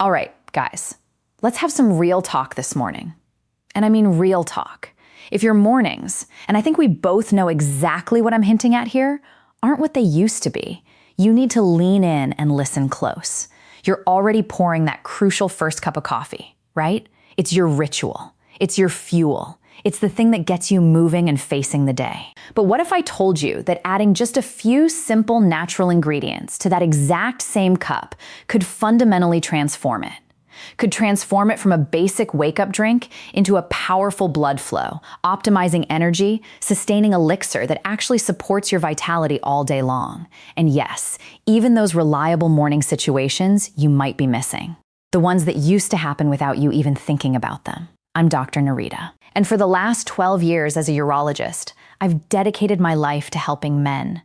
All right, guys, let's have some real talk this morning. And I mean real talk. If your mornings, and I think we both know exactly what I'm hinting at here, aren't what they used to be, you need to lean in and listen close. You're already pouring that crucial first cup of coffee, right? It's your ritual. It's your fuel. It's the thing that gets you moving and facing the day. But what if I told you that adding just a few simple natural ingredients to that exact same cup could fundamentally transform it? Could transform it from a basic wake-up drink into a powerful blood flow, optimizing energy, sustaining elixir that actually supports your vitality all day long. And yes, even those reliable morning situations you might be missing. The ones that used to happen without you even thinking about them. I'm Dr. Nerita. And for the last 12 years as a urologist, I've dedicated my life to helping men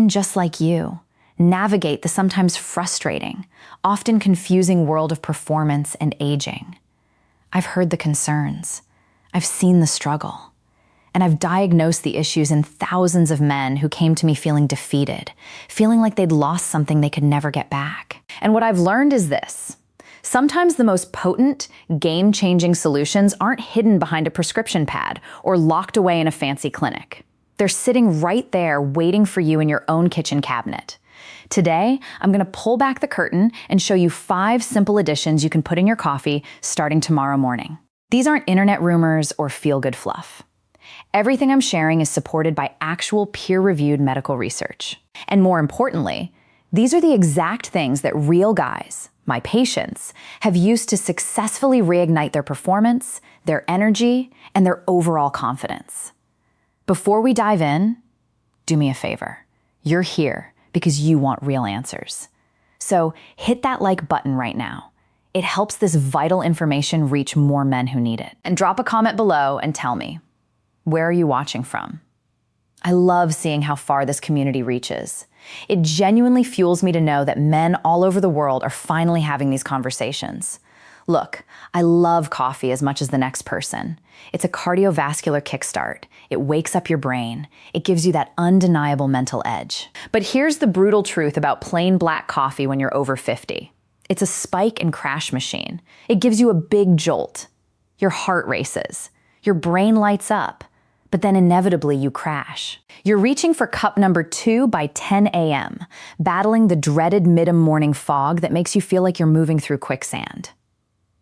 just like you, navigate the sometimes frustrating, often confusing world of performance and aging. I've heard the concerns, I've seen the struggle, and I've diagnosed the issues in thousands of men who came to me feeling defeated, feeling like they'd lost something they could never get back. And what I've learned is this: sometimes the most potent, game-changing solutions aren't hidden behind a prescription pad or locked away in a fancy clinic. They're sitting right there waiting for you in your own kitchen cabinet. Today, I'm going to pull back the curtain and show you 5 simple additions you can put in your coffee starting tomorrow morning. These aren't internet rumors or feel-good fluff. Everything I'm sharing is supported by actual peer-reviewed medical research. And more importantly, these are the exact things that real guys, my patients, have used to successfully reignite their performance, their energy, and their overall confidence. Before we dive in, do me a favor. You're here because you want real answers. So hit that like button right now. It helps this vital information reach more men who need it. And drop a comment below and tell me, where are you watching from? I love seeing how far this community reaches. It genuinely fuels me to know that men all over the world are finally having these conversations. Look, I love coffee as much as the next person. It's a cardiovascular kickstart. It wakes up your brain. It gives you that undeniable mental edge. But here's the brutal truth about plain black coffee when you're over 50. It's a spike and crash machine. It gives you a big jolt. Your heart races. Your brain lights up. But then inevitably you crash. You're reaching for cup number 2 by 10 a.m., battling the dreaded mid-morning fog that makes you feel like you're moving through quicksand.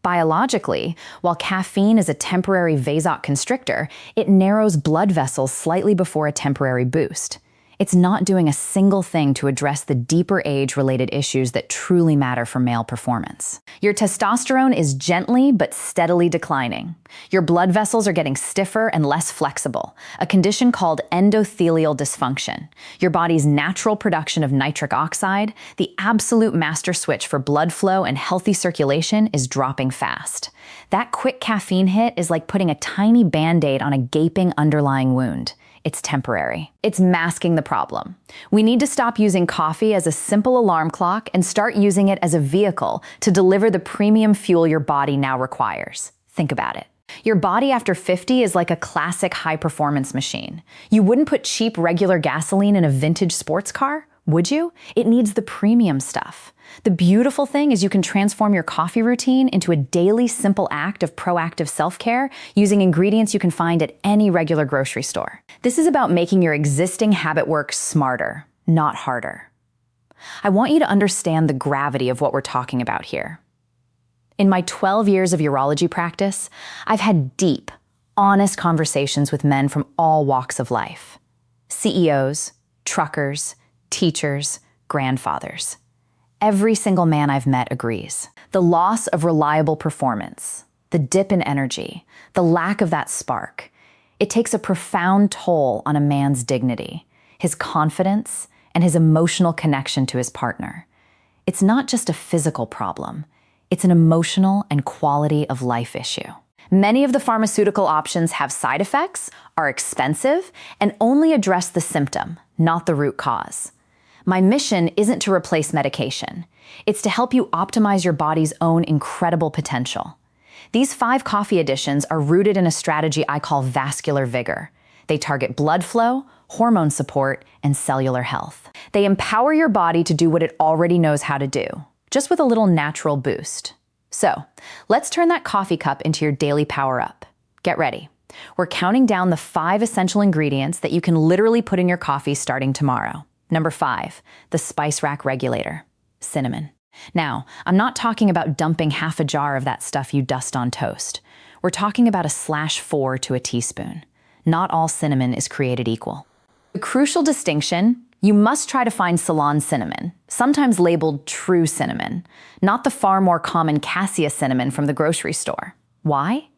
Biologically, while caffeine is a temporary vasoconstrictor, it narrows blood vessels slightly before a temporary boost. It's not doing a single thing to address the deeper age-related issues that truly matter for male performance. Your testosterone is gently but steadily declining. Your blood vessels are getting stiffer and less flexible, a condition called endothelial dysfunction. Your body's natural production of nitric oxide, the absolute master switch for blood flow and healthy circulation, is dropping fast. That quick caffeine hit is like putting a tiny Band-Aid on a gaping underlying wound. It's temporary. It's masking the problem. We need to stop using coffee as a simple alarm clock and start using it as a vehicle to deliver the premium fuel your body now requires. Think about it. Your body after 50 is like a classic high-performance machine. You wouldn't put cheap regular gasoline in a vintage sports car, would you? It needs the premium stuff. The beautiful thing is you can transform your coffee routine into a daily simple act of proactive self-care using ingredients you can find at any regular grocery store. This is about making your existing habit work smarter, not harder. I want you to understand the gravity of what we're talking about here. In my 12 years of urology practice, I've had deep, honest conversations with men from all walks of life. CEOs, truckers, teachers, grandfathers. Every single man I've met agrees. The loss of reliable performance, the dip in energy, the lack of that spark, it takes a profound toll on a man's dignity, his confidence, and his emotional connection to his partner. It's not just a physical problem. It's an emotional and quality of life issue. Many of the pharmaceutical options have side effects, are expensive, and only address the symptom, not the root cause. My mission isn't to replace medication. It's to help you optimize your body's own incredible potential. These 5 coffee additions are rooted in a strategy I call vascular vigor. They target blood flow, hormone support, and cellular health. They empower your body to do what it already knows how to do, just with a little natural boost. So, let's turn that coffee cup into your daily power-up. Get ready. We're counting down the 5 essential ingredients that you can literally put in your coffee starting tomorrow. Number 5, the spice rack regulator, cinnamon. Now, I'm not talking about dumping half a jar of that stuff you dust on toast. We're talking about a /4 to a teaspoon. Not all cinnamon is created equal. The crucial distinction: you must try to find Ceylon cinnamon, sometimes labeled true cinnamon, not the far more common cassia cinnamon from the grocery store. Why?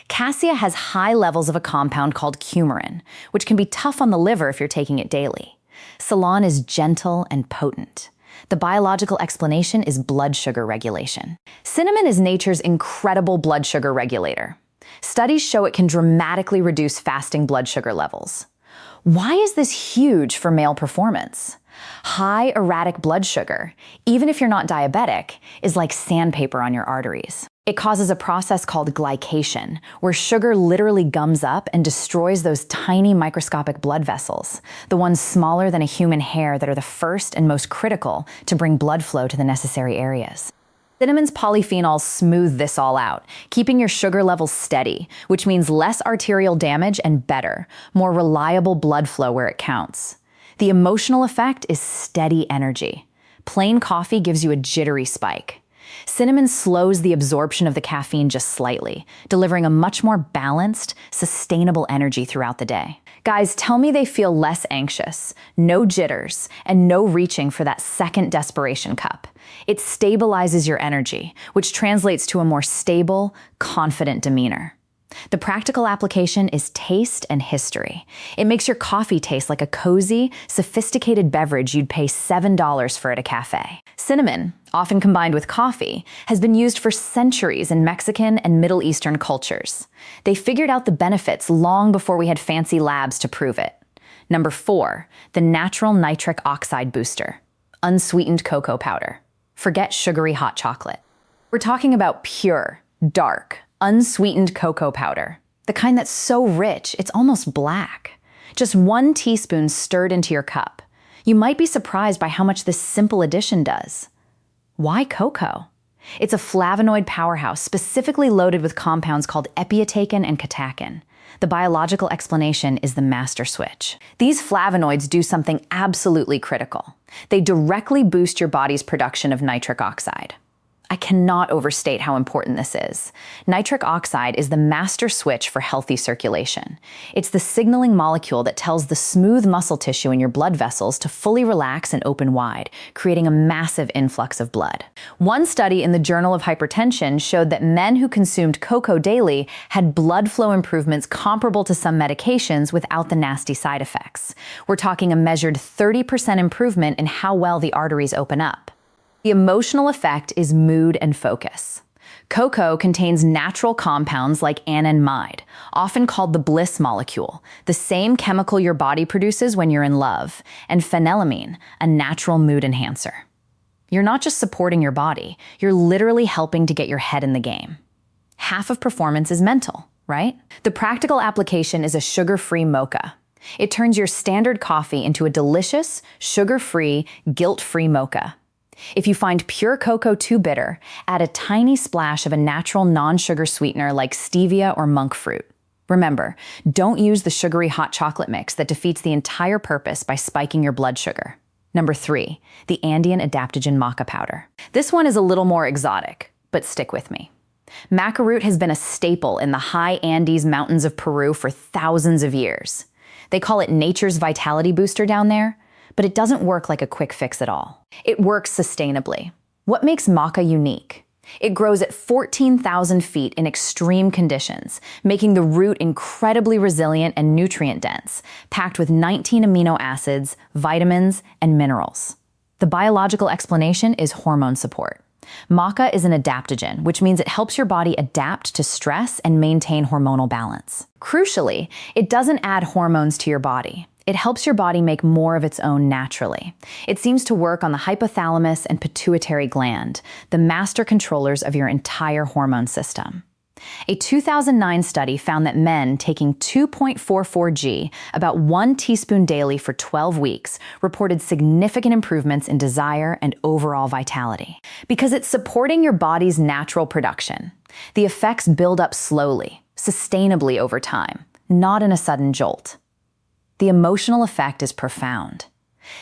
Cassia has high levels of a compound called coumarin, which can be tough on the liver if you're taking it daily. Ceylon is gentle and potent. The biological explanation is blood sugar regulation. Cinnamon is nature's incredible blood sugar regulator. Studies show it can dramatically reduce fasting blood sugar levels. Why is this huge for male performance? High erratic blood sugar, even if you're not diabetic, is like sandpaper on your arteries. It causes a process called glycation, where sugar literally gums up and destroys those tiny microscopic blood vessels, the ones smaller than a human hair that are the first and most critical to bring blood flow to the necessary areas. Cinnamon's polyphenols smooth this all out, keeping your sugar levels steady, which means less arterial damage and better, more reliable blood flow where it counts. The emotional effect is steady energy. Plain coffee gives you a jittery spike. Cinnamon slows the absorption of the caffeine just slightly, delivering a much more balanced, sustainable energy throughout the day. Guys, tell me they feel less anxious, no jitters, and no reaching for that second desperation cup. It stabilizes your energy, which translates to a more stable, confident demeanor. The practical application is taste and history. It makes your coffee taste like a cozy, sophisticated beverage you'd pay $7 for at a cafe. Cinnamon, often combined with coffee, has been used for centuries in Mexican and Middle Eastern cultures. They figured out the benefits long before we had fancy labs to prove it. Number 4, the natural nitric oxide booster, unsweetened cocoa powder. Forget sugary hot chocolate. We're talking about pure, dark, unsweetened cocoa powder, the kind that's so rich it's almost black. Just 1 teaspoon stirred into your cup. You might be surprised by how much this simple addition does. Why cocoa? It's a flavonoid powerhouse specifically loaded with compounds called epiatakin and catechin. The biological explanation is the master switch. These flavonoids do something absolutely critical. They directly boost your body's production of nitric oxide. I cannot overstate how important this is. Nitric oxide is the master switch for healthy circulation. It's the signaling molecule that tells the smooth muscle tissue in your blood vessels to fully relax and open wide, creating a massive influx of blood. One study in the Journal of Hypertension showed that men who consumed cocoa daily had blood flow improvements comparable to some medications without the nasty side effects. We're talking a measured 30% improvement in how well the arteries open up. The emotional effect is mood and focus. Cocoa contains natural compounds like anandamide, often called the bliss molecule, the same chemical your body produces when you're in love, and phenylamine, a natural mood enhancer. You're not just supporting your body, you're literally helping to get your head in the game. Half of performance is mental, right? The practical application is a sugar-free mocha. It turns your standard coffee into a delicious, sugar-free, guilt-free mocha. If you find pure cocoa too bitter, add a tiny splash of a natural non-sugar sweetener like stevia or monk fruit. Remember, don't use the sugary hot chocolate mix that defeats the entire purpose by spiking your blood sugar. Number 3, the Andean adaptogen maca powder. This one is a little more exotic, but stick with me. Maca root has been a staple in the high Andes mountains of Peru for thousands of years. They call it nature's vitality booster down there, but it doesn't work like a quick fix at all. It works sustainably. What makes maca unique? It grows at 14,000 feet in extreme conditions, making the root incredibly resilient and nutrient-dense, packed with 19 amino acids, vitamins, and minerals. The biological explanation is hormone support. Maca is an adaptogen, which means it helps your body adapt to stress and maintain hormonal balance. Crucially, it doesn't add hormones to your body. It helps your body make more of its own naturally. It seems to work on the hypothalamus and pituitary gland, the master controllers of your entire hormone system. A 2009 study found that men taking 2.44 g, about 1 teaspoon daily for 12 weeks, reported significant improvements in desire and overall vitality. Because it's supporting your body's natural production, the effects build up slowly, sustainably over time, not in a sudden jolt. The emotional effect is profound.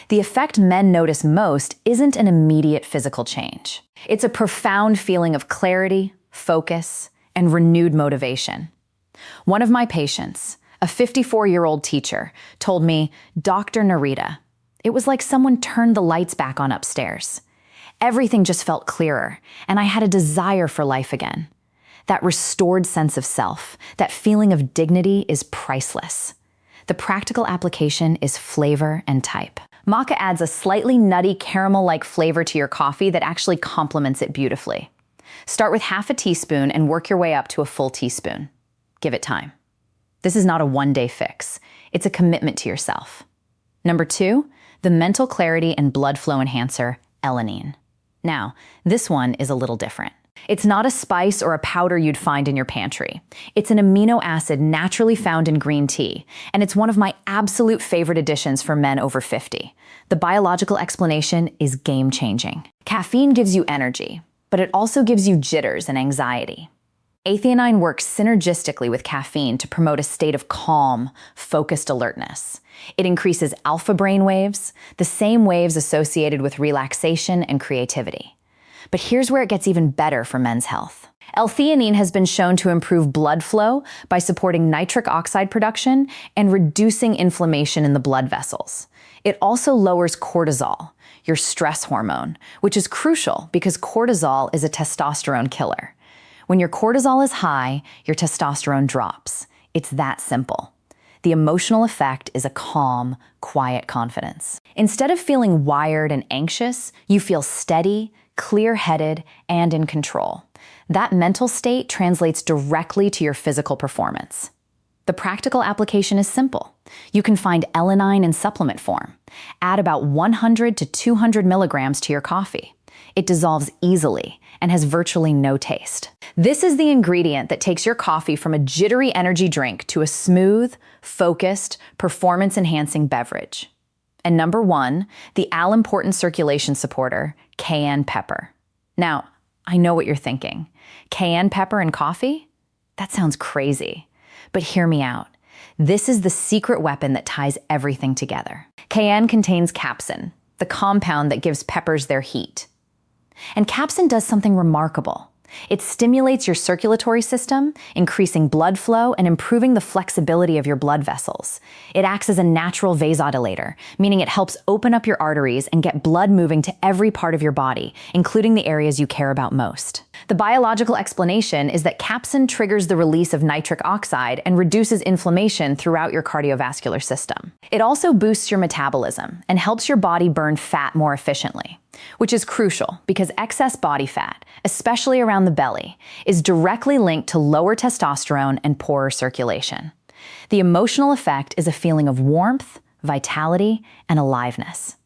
The effect men notice most isn't an immediate physical change. It's a profound feeling of clarity, focus, and renewed motivation. One of my patients, a 54-year-old teacher, told me, "Dr. Nerita, it was like someone turned the lights back on upstairs. Everything just felt clearer, and I had a desire for life again. That restored sense of self, that feeling of dignity is priceless." The practical application is flavor and type. Maca adds a slightly nutty caramel-like flavor to your coffee that actually complements it beautifully. Start with half a teaspoon and work your way up to a full teaspoon. Give it time. This is not a one-day fix. It's a commitment to yourself. Number 2, the mental clarity and blood flow enhancer, L-theanine. Now, this one is a little different. It's not a spice or a powder you'd find in your pantry. It's an amino acid naturally found in green tea, and it's one of my absolute favorite additions for men over 50. The biological explanation is game-changing. Caffeine gives you energy, but it also gives you jitters and anxiety. L-theanine works synergistically with caffeine to promote a state of calm, focused alertness. It increases alpha brain waves, the same waves associated with relaxation and creativity. But here's where it gets even better for men's health. L-theanine has been shown to improve blood flow by supporting nitric oxide production and reducing inflammation in the blood vessels. It also lowers cortisol, your stress hormone, which is crucial because cortisol is a testosterone killer. When your cortisol is high, your testosterone drops. It's that simple. The emotional effect is a calm, quiet confidence. Instead of feeling wired and anxious, you feel steady, clear-headed, and in control. That mental state translates directly to your physical performance. The practical application is simple. You can find L-theanine in supplement form. Add about 100 to 200 milligrams to your coffee. It dissolves easily and has virtually no taste. This is the ingredient that takes your coffee from a jittery energy drink to a smooth, focused, performance-enhancing beverage. And number 1, the all-important circulation supporter, cayenne pepper. Now, I know what you're thinking. Cayenne pepper in coffee? That sounds crazy. But hear me out. This is the secret weapon that ties everything together. Cayenne contains capsaicin, the compound that gives peppers their heat. And capsaicin does something remarkable. It stimulates your circulatory system, increasing blood flow and improving the flexibility of your blood vessels. It acts as a natural vasodilator, meaning it helps open up your arteries and get blood moving to every part of your body, including the areas you care about most. The biological explanation is that capsaicin triggers the release of nitric oxide and reduces inflammation throughout your cardiovascular system. It also boosts your metabolism and helps your body burn fat more efficiently, which is crucial because excess body fat, especially around the belly, is directly linked to lower testosterone and poorer circulation. The emotional effect is a feeling of warmth, vitality, and aliveness.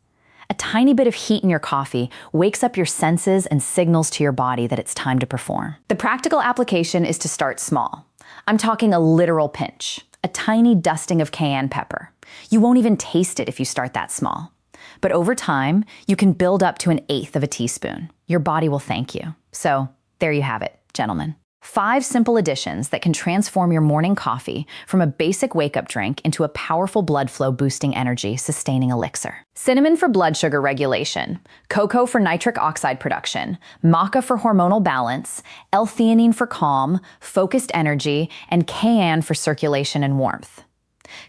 A tiny bit of heat in your coffee wakes up your senses and signals to your body that it's time to perform. The practical application is to start small. I'm talking a literal pinch, a tiny dusting of cayenne pepper. You won't even taste it if you start that small. But over time, you can build up to 1/8 of a teaspoon. Your body will thank you. So there you have it, gentlemen. 5 simple additions that can transform your morning coffee from a basic wake-up drink into a powerful blood flow boosting energy sustaining elixir. Cinnamon for blood sugar regulation, cocoa for nitric oxide production, maca for hormonal balance, L-theanine for calm, focused energy, and cayenne for circulation and warmth.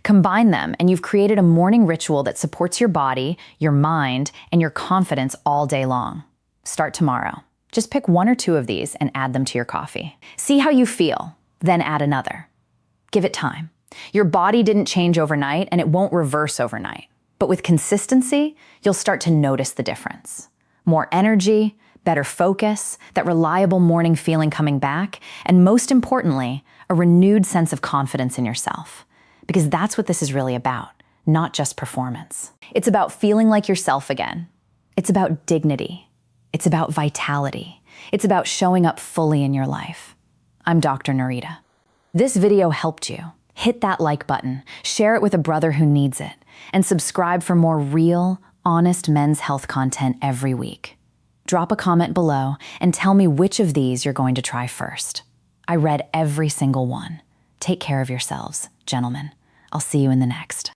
Combine them and you've created a morning ritual that supports your body, your mind, and your confidence all day long. Start tomorrow. Just pick 1 or 2 of these and add them to your coffee. See how you feel, then add another. Give it time. Your body didn't change overnight and it won't reverse overnight. But with consistency, you'll start to notice the difference. More energy, better focus, that reliable morning feeling coming back, and most importantly, a renewed sense of confidence in yourself. Because that's what this is really about, not just performance. It's about feeling like yourself again. It's about dignity. It's about vitality. It's about showing up fully in your life. I'm Dr. Nerita. This video helped you. Hit that like button, share it with a brother who needs it, and subscribe for more real, honest men's health content every week. Drop a comment below and tell me which of these you're going to try first. I read every single one. Take care of yourselves, gentlemen. I'll see you in the next.